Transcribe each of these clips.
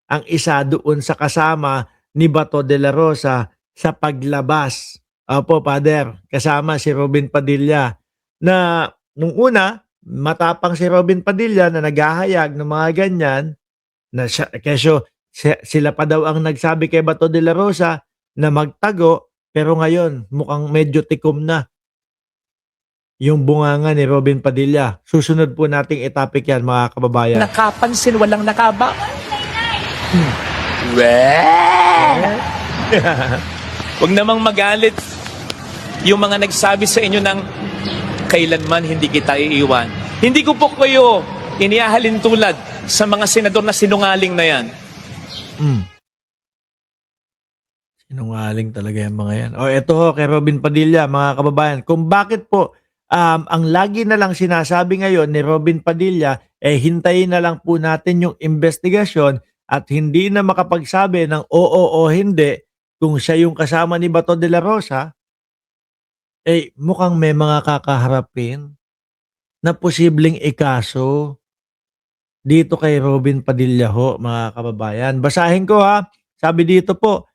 ang isa doon sa kasama ni Bato de la Rosa sa paglabas. Opo, Father, kasama si Robin Padilla na nung una, matapang si Robin Padilla na naghahayag ng mga ganyan na siya, kesyo sila pa daw ang nagsabi kay Bato de la Rosa na magtago, pero ngayon mukhang medyo tikom na yung bunganga ni Robin Padilla. Susunod po nating itapik yan, mga kababayan. Nakapansin, walang nakaba. Huwag namang magalit yung mga nagsabi sa inyo ng kailanman hindi kita iiwan. Hindi ko po kayo iniahalin tulad sa mga senador na sinungaling na yan. Sinungaling talaga yung mga yan. O eto ho, kay Robin Padilla, mga kababayan, kung bakit po ang lagi na lang sinasabi ngayon ni Robin Padilla, hintayin na lang po natin yung investigasyon at hindi na makapagsabi ng oo o hindi kung siya yung kasama ni Bato de la Rosa, mukhang may mga kakaharapin na posibleng ikaso dito kay Robin Padilla ho, mga kababayan. Basahin ko ha. Sabi dito po,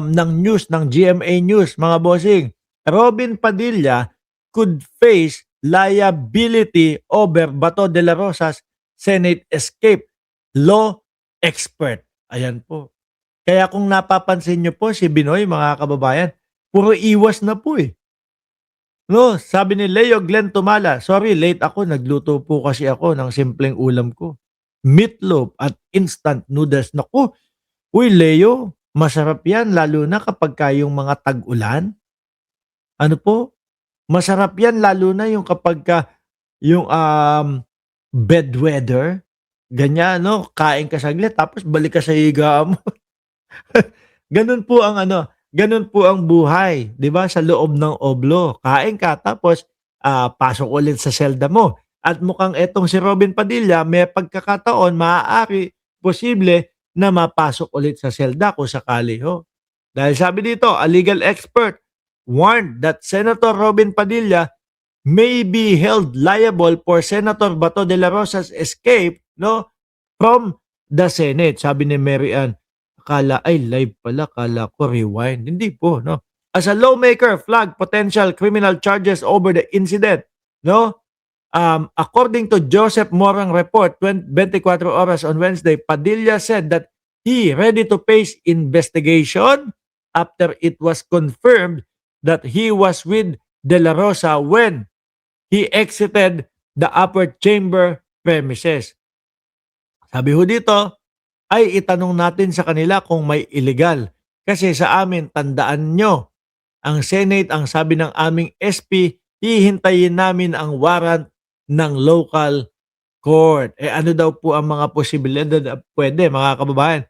ng news, ng GMA News, mga bossing, Robin Padilla could face liability over Bato de la Rosa's Senate escape. Law expert. Ayan po. Kaya kung napapansin nyo po si Binoy, mga kababayan, puro iwas na po eh. No, sabi ni Leo Glenn Tumala, sorry, late ako. Nagluto po kasi ako ng simpleng ulam ko. Meatloaf at instant noodles. Naku, uy Leo, masarap yan lalo na kapag kayong mga tag-ulan. Ano po? Masarap yan lalo na yung kapag yung bed weather. Ganyan, no? Kain ka saglit tapos balik ka sa higa mo. Ganun po ang ganun po ang buhay, 'di ba? Sa loob ng oblo. Kain ka tapos pasok ulit sa selda mo. At mukhang etong si Robin Padilla may pagkakataon maaari posible na mapasok ulit sa selda kung sakali ho. Dahil sabi dito, a legal expert warned that Senator Robin Padilla may be held liable for Senator Bato de la Rosa's escape, no, from the Senate. Sabi ni Mary Ann, akala ay live pala, akala ko rewind. Hindi po, no. As a lawmaker flagged potential criminal charges over the incident, no. According to Joseph Morang report 24 Oras on Wednesday, Padilla said that he ready to face investigation after it was confirmed that he was with De La Rosa when he exited the upper chamber premises. Sabi ho dito, ay itanong natin sa kanila kung may illegal. Kasi sa amin, tandaan nyo, ang Senate, ang sabi ng aming SP, hihintayin namin ang warrant ng local court. Ano daw po ang mga posibilidad na pwede, mga kababayan?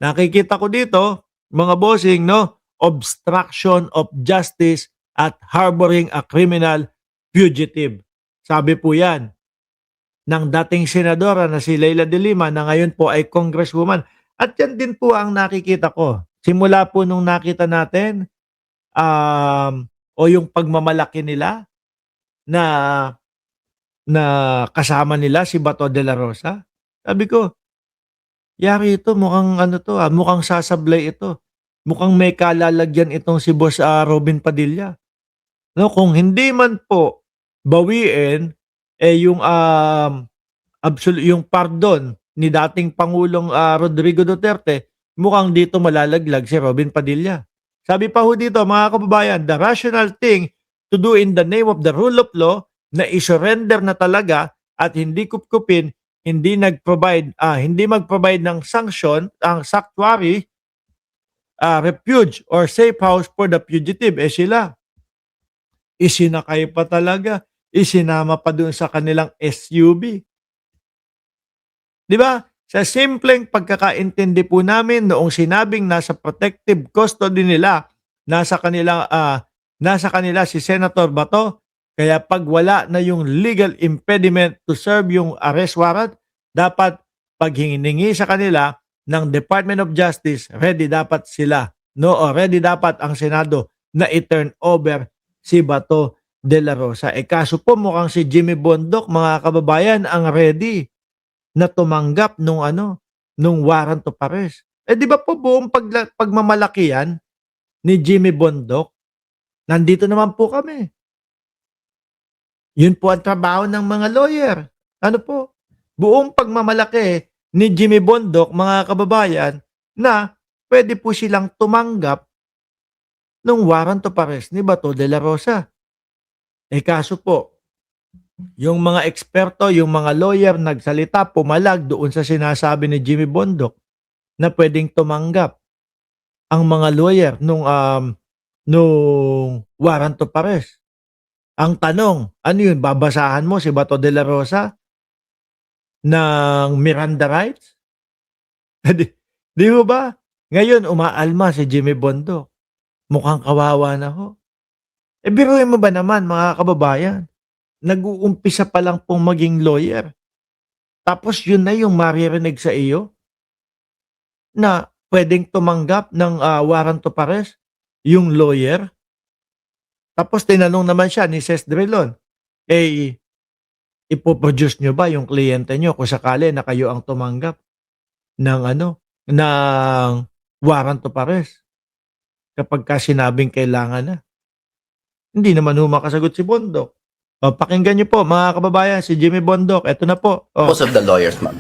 Nakikita ko dito, mga bossing, no? Obstruction of justice at harboring a criminal fugitive. Sabi po yan ng dating senadora na si Leila de Lima na ngayon po ay congresswoman. At yan din po ang nakikita ko. Simula po nung nakita natin o yung pagmamalaki nila na kasama nila si Bato de la Rosa. Sabi ko, yari ito, mukhang mukhang sasablay ito. Mukhang may kalalagyan itong si Boss Robin Padilla. No, kung hindi man po bawiin yung yung pardon ni dating Pangulong Rodrigo Duterte, mukhang dito malalaglag si Robin Padilla. Sabi pa ho dito, mga kababayan, the rational thing to do in the name of the rule of law na i-surrender na talaga at hindi kupkupin, hindi mag-provide ng sanction, ang sanctuary, refuge or safe house for the fugitive. Sila, isinakay pa talaga, isinama pa doon sa kanilang SUV. Di ba? Sa simpleng pagkakaintindi po namin noong sinabing nasa protective custody nila, nasa kanila si Senator Bato, kaya pag wala na yung legal impediment to serve yung arrest warrant, dapat pag hiningi sa kanila ng Department of Justice, ready dapat sila, no? O ready dapat ang Senado na i-turn over si Bato de la Rosa. Kaso po mukhang si Jimmy Bondoc, mga kababayan, ang ready na tumanggap nung nung warrant of arrest. Eh di ba po buong pagmamalaki yan ni Jimmy Bondoc? Nandito naman po kami. Yun po ang trabaho ng mga lawyer. Ano po? Buong pagmamalaki ni Jimmy Bondoc, mga kababayan, na pwede po silang tumanggap ng warrant of arrest ni Bato de la Rosa. Eh kaso po, yung mga eksperto, yung mga lawyer nagsalita, pumalag doon sa sinasabi ni Jimmy Bondoc na pwedeng tumanggap ang mga lawyer nung warrant of arrest. Ang tanong, ano yun, babasahan mo si Bato de la Rosa ng Miranda rights? Di mo ba? Ngayon, umaalma si Jimmy Bondoc. Mukhang kawawa na ho. Eh, biruin mo ba naman, mga kababayan? Nag-uumpisa pa lang pong maging lawyer. Tapos yun na yung maririnig sa iyo na pwedeng tumanggap ng warrant of arrest, yung lawyer. Tapos tinanong naman siya ni Ses Drilon, eh, ipoproduce nyo ba yung kliyente nyo kung sakali na kayo ang tumanggap ng ng warrant of arrest kapag ka sinabing kailangan na? Hindi naman ho makasagot si Bondoc. O, pakinggan nyo po, mga kababayan, si Jimmy Bondoc. Eto na po. O, Most of the lawyers, ma'am.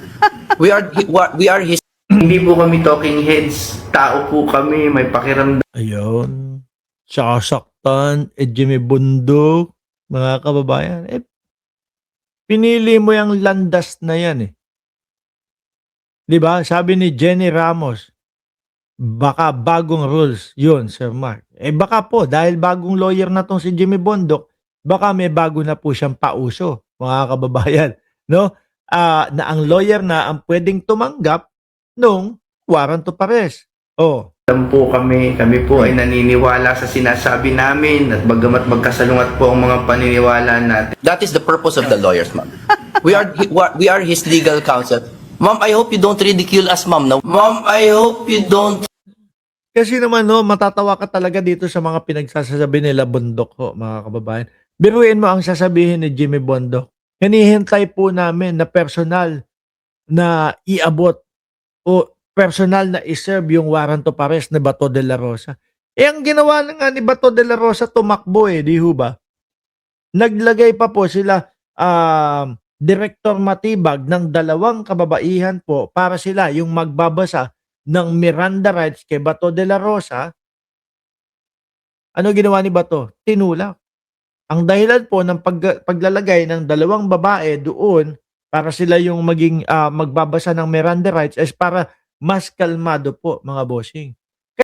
We are his. Hindi po kami talking heads. Tao po kami, may pakiramdam ayun. Sasaktan, Jimmy Bondoc, mga kababayan. Eh, pinili mo yung landas na yan eh. Di ba? Sabi ni Jenny Ramos, baka bagong rules yun, Sir Mark. Eh baka po, dahil bagong lawyer na tong si Jimmy Bondoc, baka may bago na po siyang pauso, mga kababayan. No? Na ang lawyer na ang pwedeng tumanggap nung warrant of arrest. Oh, po kami. Kami po ay naniniwala sa sinasabi namin at bagamat magkasalungat po ang mga paniniwala natin. That is the purpose of the lawyers, ma'am. We are his legal counsel. Ma'am, I hope you don't ridicule us, ma'am. No? Ma'am, I hope you don't. kasi naman no, matatawa ka talaga dito sa mga pinagsasabi nila Bondoc ho, mga kababayan. Biruin mo ang sasabihin ni Jimmy Bondoc. Hinihintay po namin na personal na iabot o personal na iserve yung warrant of arrest ni Bato de la Rosa. Eh ang ginawa na nga ni Bato de la Rosa, tumakbo eh, di ho ba? Naglagay pa po sila Director Matibag ng 2 kababaihan po para sila yung magbabasa ng Miranda rights kay Bato de la Rosa. Ano ginawa ni Bato? Tinulak. Ang dahilan po ng paglalagay ng 2 babae doon para sila yung maging magbabasa ng Miranda rights is para mas kalmado po, mga bossing.